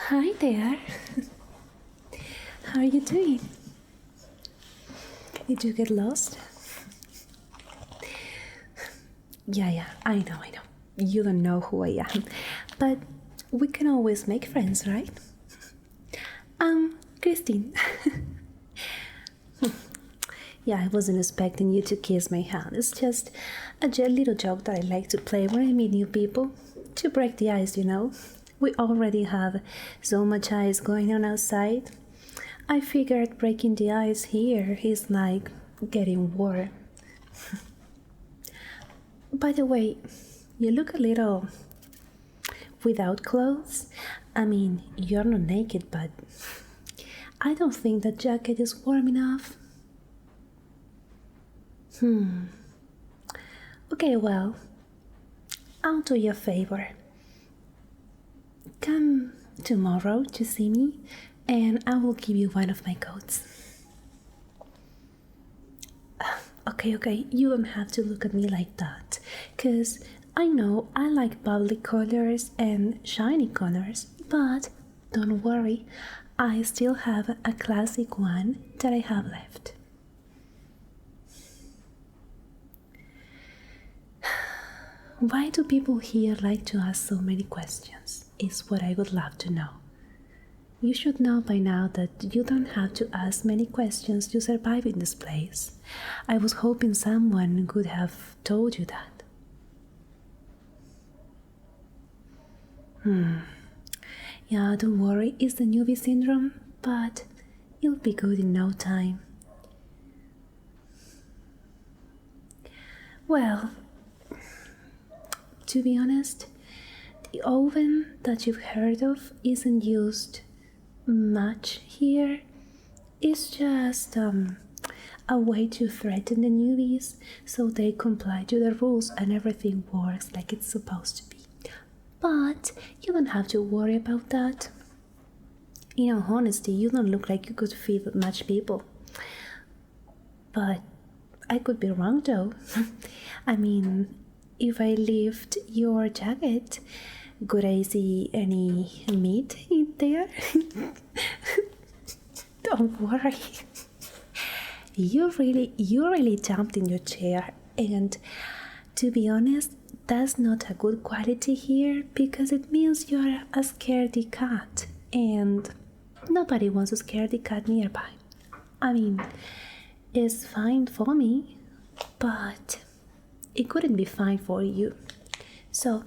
Hi there. How are you doing? Did you get lost? Yeah, I know. You don't know who I am. But we can always make friends, right? Christine. Yeah, I wasn't expecting you to kiss my hand. It's just a little joke that I like to play when I meet new people. To break the ice. We already have so much ice going on outside. I figured breaking the ice here is like getting warm. By the way, you look a little without clothes. I mean, you're not naked, but I don't think that jacket is warm enough. Okay, well, I'll do you a favor. Come tomorrow to see me, and I will give you one of my coats. Okay, you don't have to look at me like that, because I know I like bubbly colors and shiny colors, but don't worry, I still have a classic one that I have left. Why do people here like to ask so many questions? Is what I would love to know. You should know by now that you don't have to ask many questions to survive in this place. I was hoping someone could have told you that. Yeah, don't worry, it's the newbie syndrome, but you'll be good in no time. Well, to be honest, the oven that you've heard of isn't used much here. It's just a way to threaten the newbies so they comply to the rules and everything works like it's supposed to be. But you don't have to worry about that. In all honesty, you don't look like you could feed much people. But I could be wrong though. I mean, if I lift your jacket, could I see any meat in there? Don't worry. You really jumped in your chair, and to be honest, that's not a good quality here because it means you're a scaredy cat, and nobody wants a scaredy cat nearby. I mean, it's fine for me, but it couldn't be fine for you. So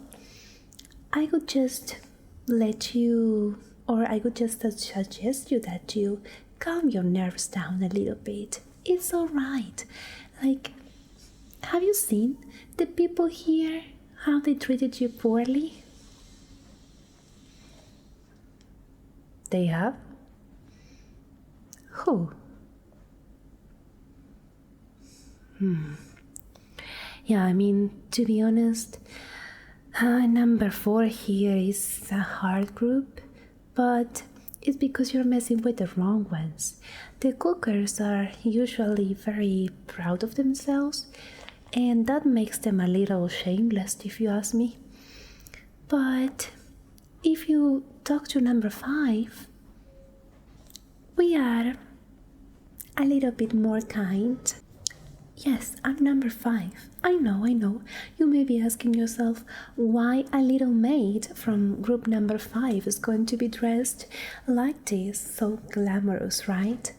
I could just I could just suggest you that you calm your nerves down a little bit. It's alright. Like, have you seen the people here? How they treated you poorly? They have? Who? Yeah, I mean, to be honest, number 4 here is a hard group, but it's because you're messing with the wrong ones. The cookers are usually very proud of themselves, and that makes them a little shameless, if you ask me. But if you talk to number 5, we are a little bit more kind. Yes, I'm number 5. I know. You may be asking yourself why a little maid from group number 5 is going to be dressed like this, so glamorous, right?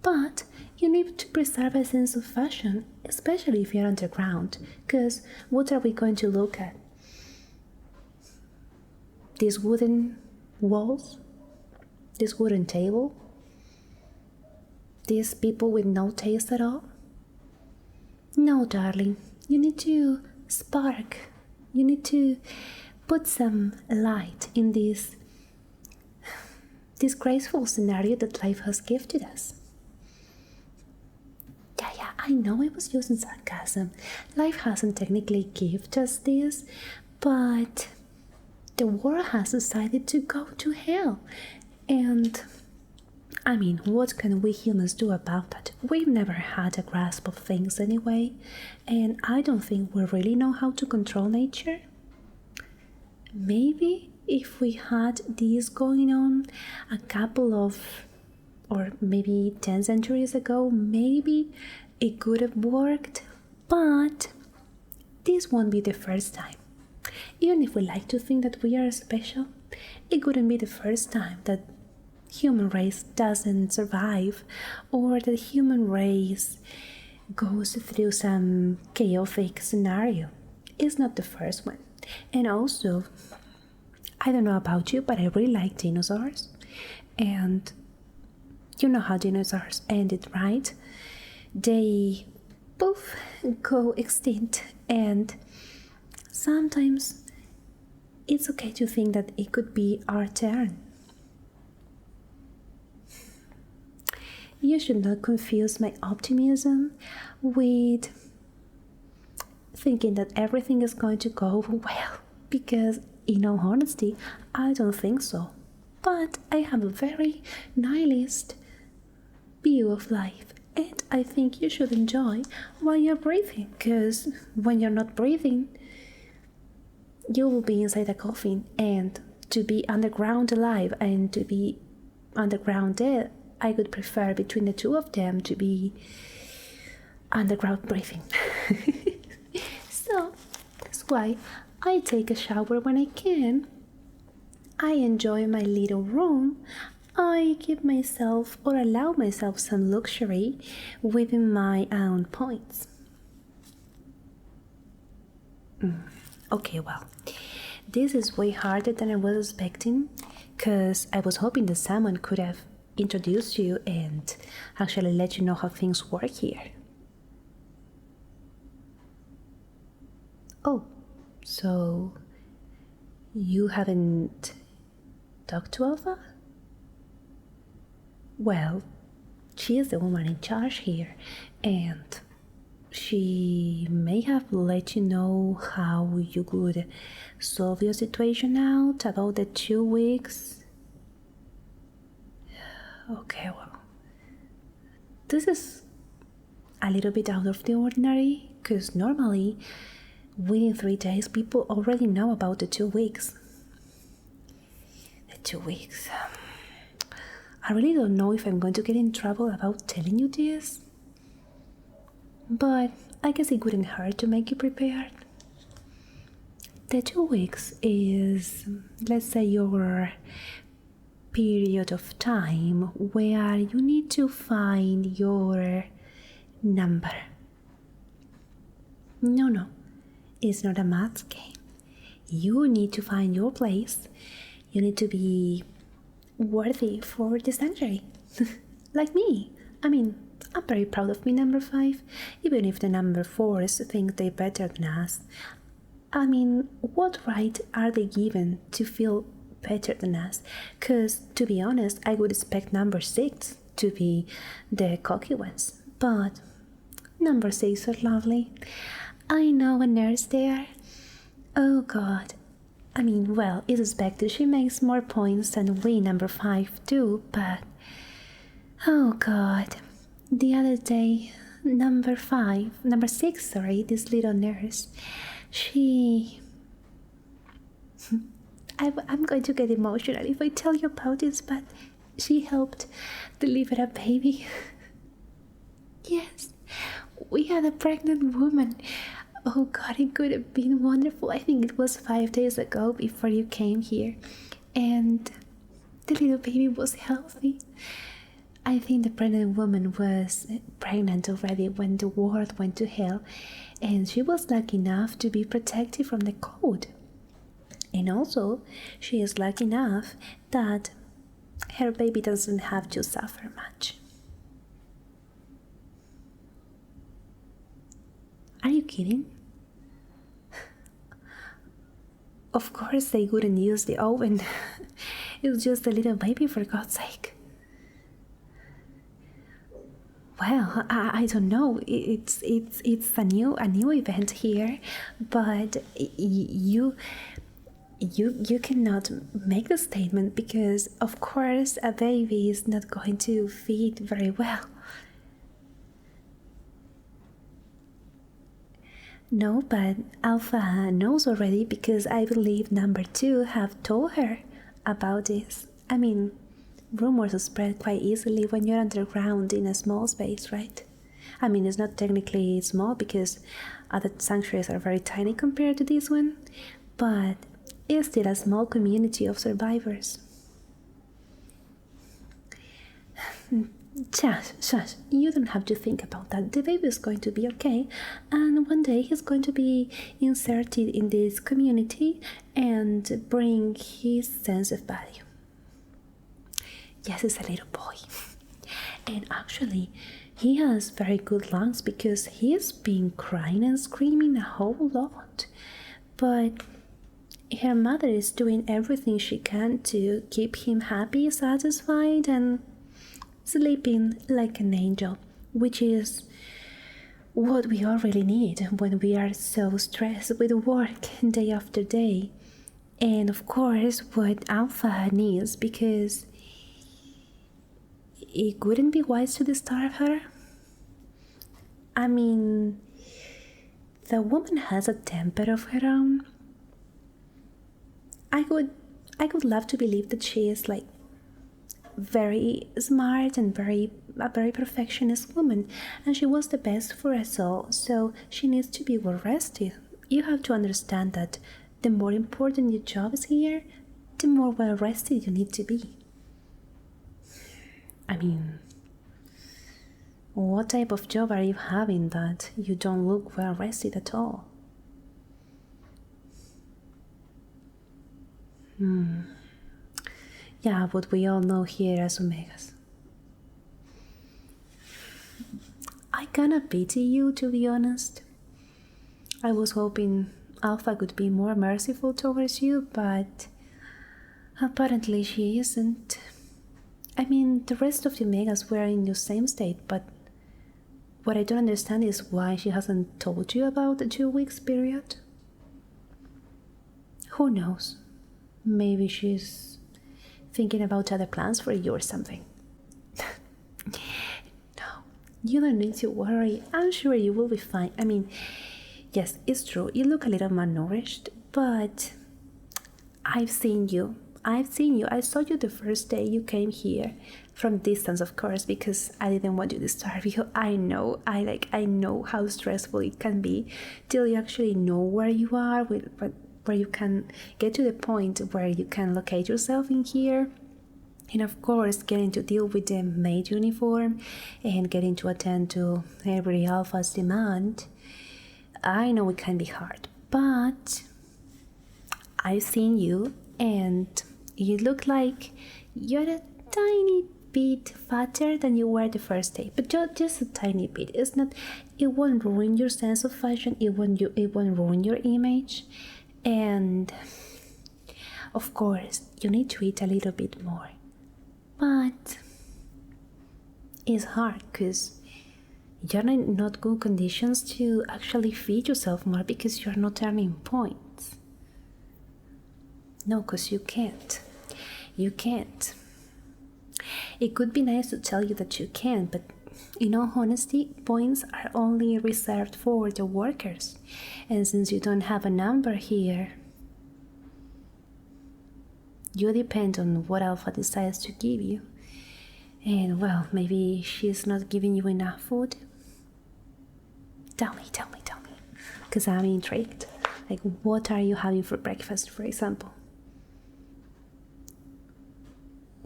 But you need to preserve a sense of fashion, especially if you're underground, because what are we going to look at? These wooden walls? This wooden table? These people with no taste at all? No, darling, you need to spark. You need to put some light in this graceful scenario that life has gifted us. Yeah, I know I was using sarcasm. Life hasn't technically gifted us this, but the world has decided to go to hell. And I mean, what can we humans do about that? We've never had a grasp of things anyway, and I don't think we really know how to control nature. Maybe if we had this going on a couple of, or maybe 10 centuries ago, maybe it could have worked, but this won't be the first time. Even if we like to think that we are special, it wouldn't be the first time that human race doesn't survive, or the human race goes through some chaotic scenario. It's not the first one. And also, I don't know about you, but I really like dinosaurs. And you know how dinosaurs ended, right? They both go extinct, and sometimes it's okay to think that it could be our turn. You should not confuse my optimism with thinking that everything is going to go well, because in all honesty, I don't think so. But I have a very nihilist view of life, and I think you should enjoy while you're breathing, because when you're not breathing, you will be inside a coffin, and to be underground alive and to be underground dead, I would prefer between the two of them to be underground breathing. So that's why I take a shower when I can. I enjoy my little room. I give myself or allow myself some luxury within my own points. Okay, well, this is way harder than I was expecting, because I was hoping that someone could have introduced you and actually let you know how things work here. Oh, so you haven't talked to Alpha? Well, she is the woman in charge here, and she may have let you know how you could solve your situation out about the 2 weeks. Okay, well, this is a little bit out of the ordinary, because normally within 3 days people already know about the 2 weeks. The 2 weeks. I really don't know if I'm going to get in trouble about telling you this, but I guess it wouldn't hurt to make you prepared. The 2 weeks is, let's say, your period of time where you need to find your number. No, it's not a math game. You need to find your place. You need to be worthy for the sanctuary. Like me. I mean, I'm very proud of me, number 5, even if the number 4s think they're better than us. I mean, what right are they given to feel better than us? Because, to be honest, I would expect number 6 to be the cocky ones. But number 6 are lovely. I know a nurse there. Oh God. I mean, well, it's expected she makes more points than we, number 5, do, but oh God. The other day, number 6, this little nurse, I'm going to get emotional if I tell you about this, but she helped deliver a baby. Yes, we had a pregnant woman. Oh God, it could have been wonderful. I think it was 5 days ago before you came here, and the little baby was healthy. I think the pregnant woman was pregnant already when the world went to hell, and she was lucky enough to be protected from the cold. And also, she is lucky enough that her baby doesn't have to suffer much. Are you kidding? Of course they wouldn't use the oven. It's just a little baby, for God's sake. Well, I don't know. It's a new event here, but you cannot make the statement, because of course a baby is not going to feed very well. No, but Alpha knows already because I believe number two have told her about this. I mean, rumors spread quite easily when you're underground in a small space, right? I mean, it's not technically small because other sanctuaries are very tiny compared to this one, but it's still a small community of survivors. Shush, you don't have to think about that. The baby is going to be okay, and one day he's going to be inserted in this community and bring his sense of value. Yes, it's a little boy. And actually, he has very good lungs because he's been crying and screaming a whole lot. But her mother is doing everything she can to keep him happy, satisfied, and sleeping like an angel, which is what we all really need when we are so stressed with work day after day. And of course, what Alpha needs, because it wouldn't be wise to disturb her. I mean, the woman has a temper of her own. I would love to believe that she is like very smart and a very perfectionist woman, and she wants the best for us all, so she needs to be well rested. You have to understand that the more important your job is here, the more well rested you need to be. I mean, what type of job are you having that you don't look well rested at all? Yeah, what we all know here as Omegas. I kinda pity you, to be honest. I was hoping Alpha could be more merciful towards you, but apparently she isn't. I mean, the rest of the Omegas were in the same state, but what I don't understand is why she hasn't told you about the 2 weeks period. Who knows? Maybe she's thinking about other plans for you or something. No, you don't need to worry. I'm sure you will be fine. I mean, yes, it's true. You look a little malnourished, but I've seen you. I saw you the first day you came here, from distance, of course, because I didn't want to disturb you. I know how stressful it can be till you actually know where you are, where you can get to the point where you can locate yourself in here. And of course, getting to deal with the maid uniform and getting to attend to every Alpha's demand. I know it can be hard, but I've seen you, and you look like you're a tiny bit fatter than you were the first day, but just a tiny bit. It won't ruin your sense of fashion. It won't ruin your image. And of course, you need to eat a little bit more. But it's hard because you're in not good conditions to actually feed yourself more because you're not earning points. No, because you can't. You can't. It could be nice to tell you that you can, but in all honesty, points are only reserved for the workers. And since you don't have a number here, you depend on what Alpha decides to give you. And well, maybe she's not giving you enough food. Tell me. Because I'm intrigued. Like, what are you having for breakfast, for example?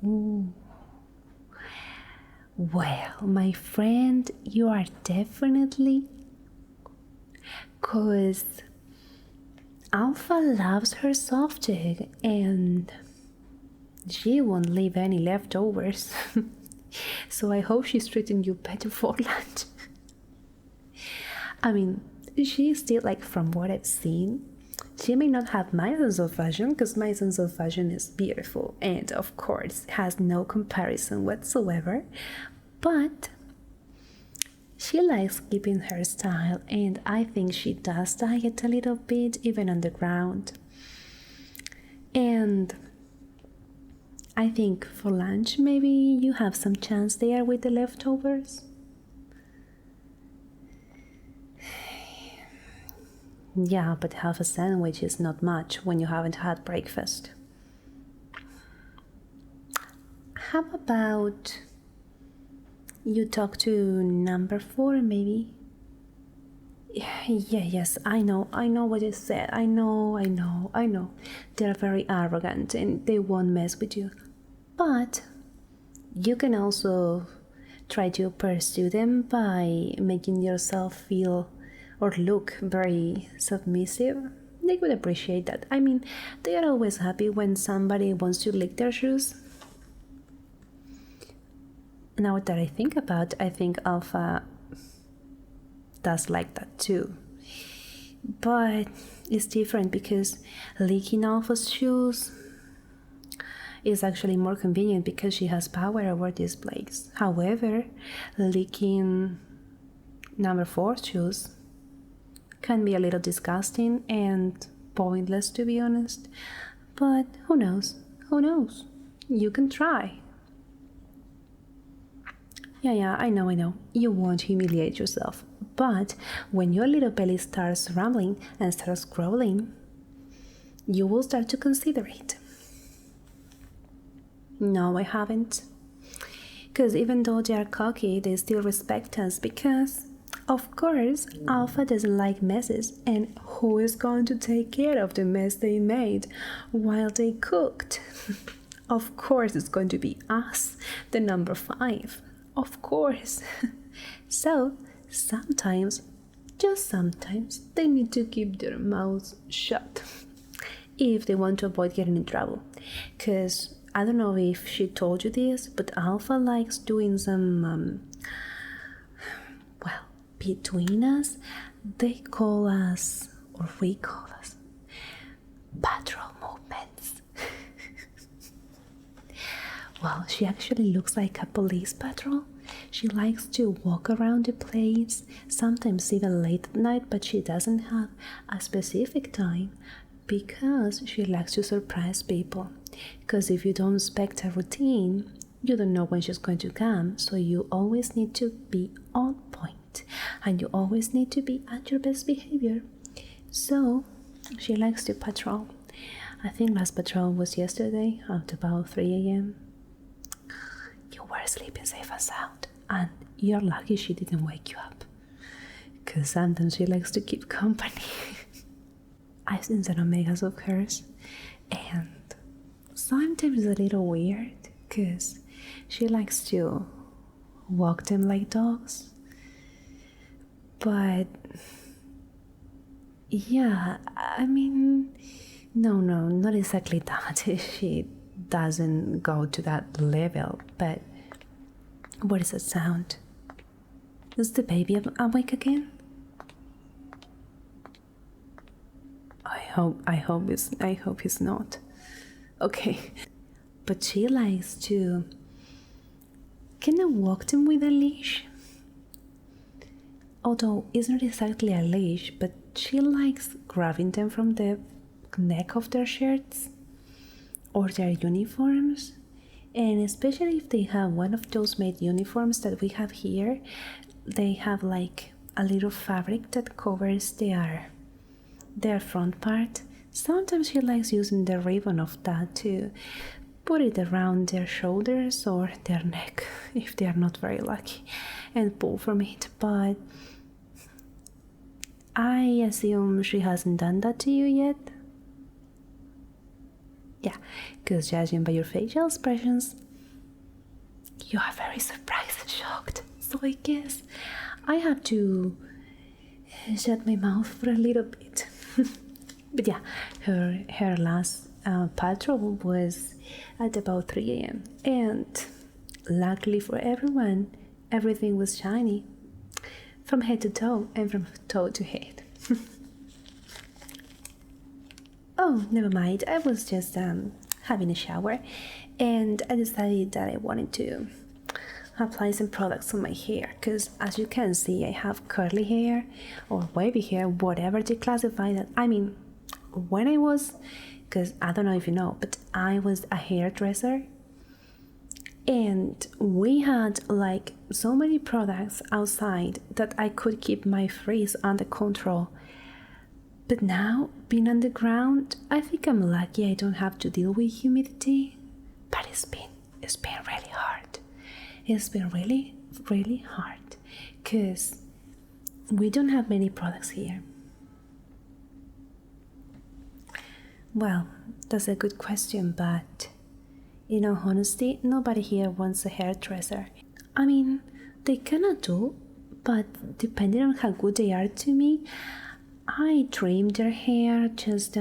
Ooh. Well, my friend, you are definitely, because Alpha loves her soft egg and she won't leave any leftovers. So I hope she's treating you better for lunch. I mean, she's still, like, from what I've seen, she may not have my sense of fashion, because my sense of fashion is beautiful and of course has no comparison whatsoever, but she likes keeping her style, and I think she does diet a little bit even underground. And I think for lunch maybe you have some chance there with the leftovers. Yeah, but half a sandwich is not much when you haven't had breakfast. How about you talk to number 4, maybe? Yeah, yes, I know what you said. I know. They're very arrogant and they won't mess with you. But you can also try to pursue them by making yourself feel or look very submissive. They would appreciate that. I mean, they are always happy when somebody wants to lick their shoes. Now that I think Alpha does like that too. But it's different because licking Alpha's shoes is actually more convenient because she has power over this place. However, licking number 4's shoes can be a little disgusting and pointless, to be honest. But who knows? Who knows? You can try. Yeah, I know. You won't humiliate yourself. But when your little belly starts rumbling and starts growling, you will start to consider it. No, I haven't. Because even though they are cocky, they still respect us because, of course, Alpha doesn't like messes. And who is going to take care of the mess they made while they cooked? Of course, it's going to be us, the number 5. Of course. So, sometimes, just sometimes, they need to keep their mouths shut if they want to avoid getting in trouble. Because I don't know if she told you this, but Alpha likes doing some, between us, they call us, or we call us, patrol movements. Well, she actually looks like a police patrol. She likes to walk around the place, sometimes even late at night, but she doesn't have a specific time because she likes to surprise people. Because if you don't respect a routine, you don't know when she's going to come, so you always need to be on point and you always need to be at your best behavior. So she likes to patrol. I think last patrol was yesterday at about 3 a.m. You were sleeping safe and sound, and you're lucky she didn't wake you up, because sometimes she likes to keep company. I've seen some omegas of hers, and sometimes it's a little weird, because she likes to walk them like dogs. But yeah, I mean, no, not exactly that. She doesn't go to that level, but what is that sound? Is the baby awake again? I hope he's not. Okay. But she likes to kind of walk them with a leash. Although it's not exactly a leash, but she likes grabbing them from the neck of their shirts or their uniforms. And especially if they have one of those made uniforms that we have here, they have like a little fabric that covers their front part. Sometimes she likes using the ribbon of that to put it around their shoulders or their neck if they are not very lucky and pull from it. But I assume she hasn't done that to you yet. Yeah, because judging by your facial expressions, you are very surprised and shocked. So I guess I have to shut my mouth for a little bit. But yeah, her last patrol was at about 3 a.m. And luckily for everyone, everything was shiny from head to toe and from toe to head. Oh, never mind. I was just having a shower, and I decided that I wanted to apply some products on my hair, because as you can see, I have curly hair or wavy hair, whatever they classify that. I mean, when I was, because I don't know if you know, but I was a hairdresser, and we had like so many products outside that I could keep my frizz under control But now, being underground, I think I'm lucky I don't have to deal with humidity. But it's been really hard. It's been really hard because we don't have many products here. Well, that's a good question, but in all honesty, nobody here wants a hairdresser. I mean, they cannot do, but depending on how good they are to me, I trim their hair just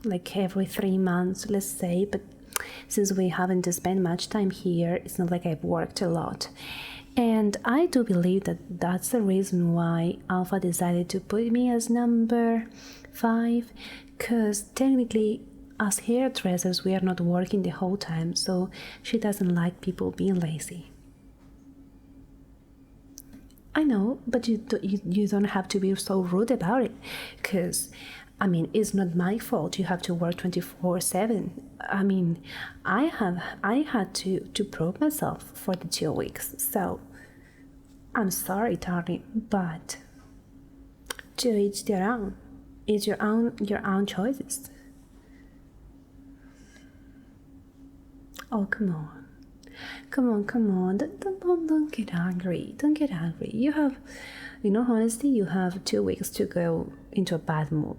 like every 3 months, let's say. But since we haven't spent much time here, it's not like I've worked a lot. And I do believe that that's the reason why Alpha decided to put me as number 5, because technically, as hairdressers, we are not working the whole time, so she doesn't like people being lazy. I know, but you don't have to be so rude about it, because I mean, it's not my fault you have to work 24/7. I mean, I had to prove myself for the 2 weeks, so I'm sorry, darling, but to each their own. It's your own choices. Oh, come on. Come on. Don't get angry. Don't get angry. You have, honestly, you have 2 weeks to go into a bad mood.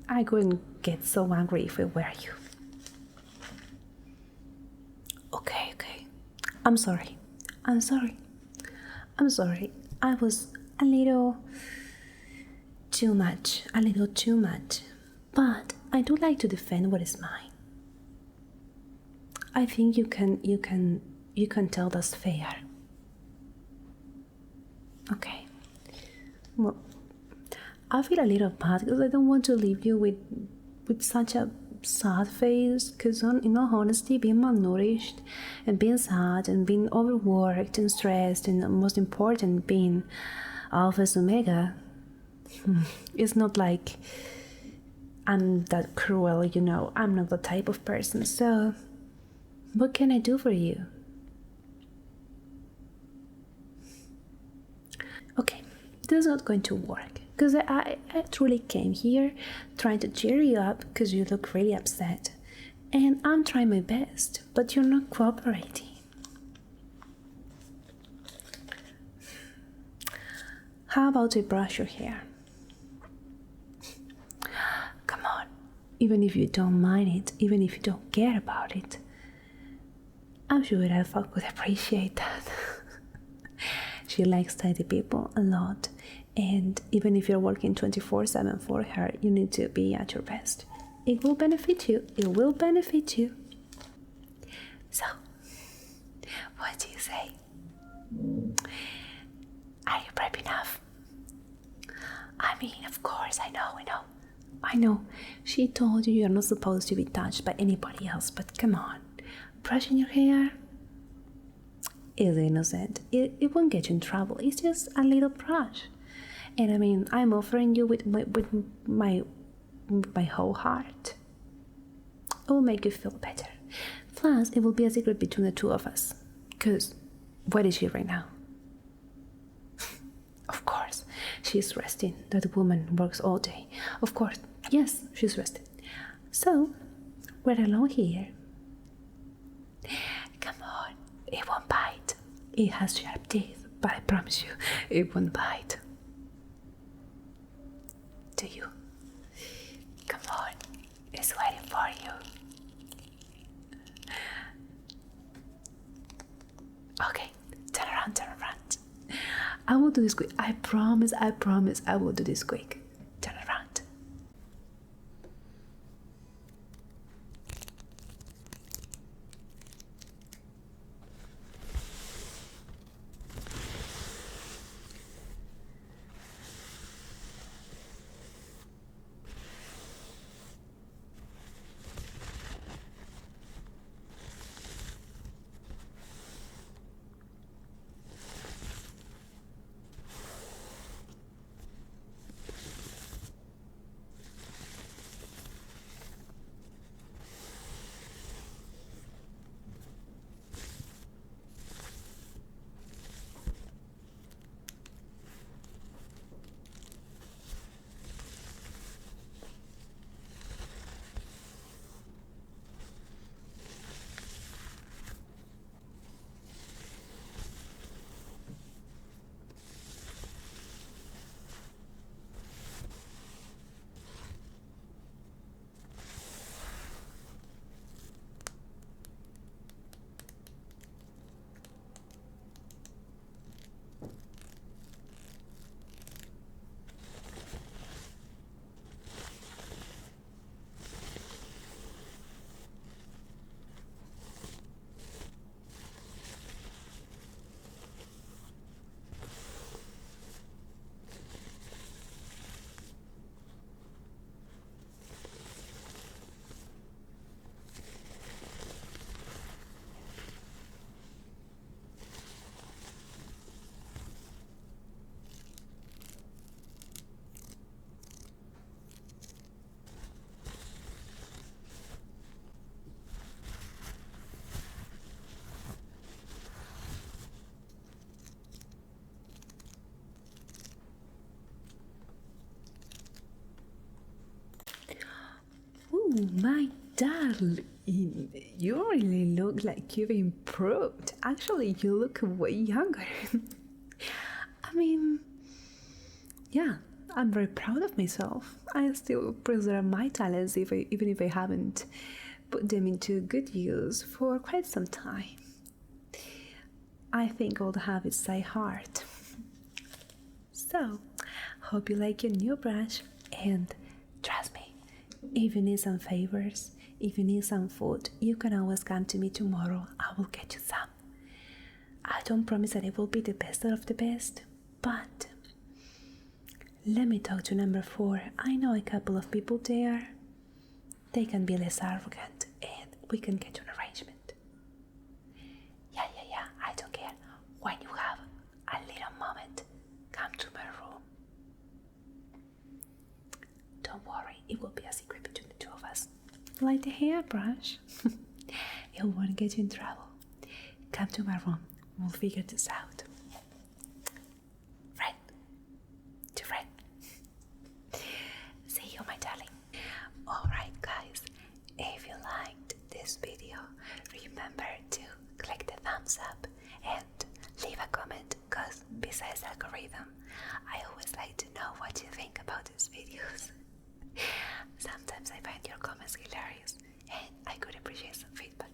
I wouldn't get so angry if it were you. Okay. I'm sorry. I was a little too much. But I do like to defend what is mine. I think you can tell that's fair. Okay. Well, I feel a little bad because I don't want to leave you with such a sad face, because in all honesty, being malnourished and being sad and being overworked and stressed, and most important, being alphas omega, it's not like I'm that cruel, I'm not the type of person. So what can I do for you? Okay, this is not going to work, because I truly came here trying to cheer you up because you look really upset, and I'm trying my best, but you're not cooperating. How about I brush your hair? Come on, even if you don't mind it, even if you don't care about it, I'm sure Alpha could appreciate that. She likes tidy people a lot, and even if you're working 24/7 for her, you need to be at your best. It will benefit you. So, what do you say? Are you brave enough? I mean, of course, I know. She told you you're not supposed to be touched by anybody else, but come on. Brushing your hair is innocent. It won't get you in trouble. It's just a little brush. And I mean, I'm offering you with my whole heart. It will make you feel better. Plus, it will be a secret between the two of us. Because, where is she right now? Of course, she's resting. That woman works all day. Of course, yes, she's resting. So, we're alone here. Come on, it won't bite. It has sharp teeth, but I promise you, it won't bite. Do you? Come on, it's waiting for you. Okay, turn around. I will do this quick. I promise I will do this quick. Turn around. My darling, you really look like you've improved. Actually, you look way younger. I mean, yeah, I'm very proud of myself. I still preserve my talents even if I haven't put them into good use for quite some time. I think old habits die hard. So, hope you like your new brush, and trust me, if you need some favors, if you need some food, you can always come to me tomorrow. I will get you some. I don't promise that it will be the best of the best, but let me talk to number 4. I know a couple of people there. They can be less arrogant, and we can get you an arrangement. Yeah, I don't care. When you have a little moment, come to my room. Don't worry, it will be a secret between the two of us. Like the hairbrush. It won't get you in trouble. Come to my room. We'll figure this out. Friend to friend. See you, my darling. Alright, guys. If you liked this video, remember to click the thumbs up and leave a comment, because besides algorithm, I always like to know what you think about these videos. Sometimes I find your comments hilarious and I could appreciate some feedback.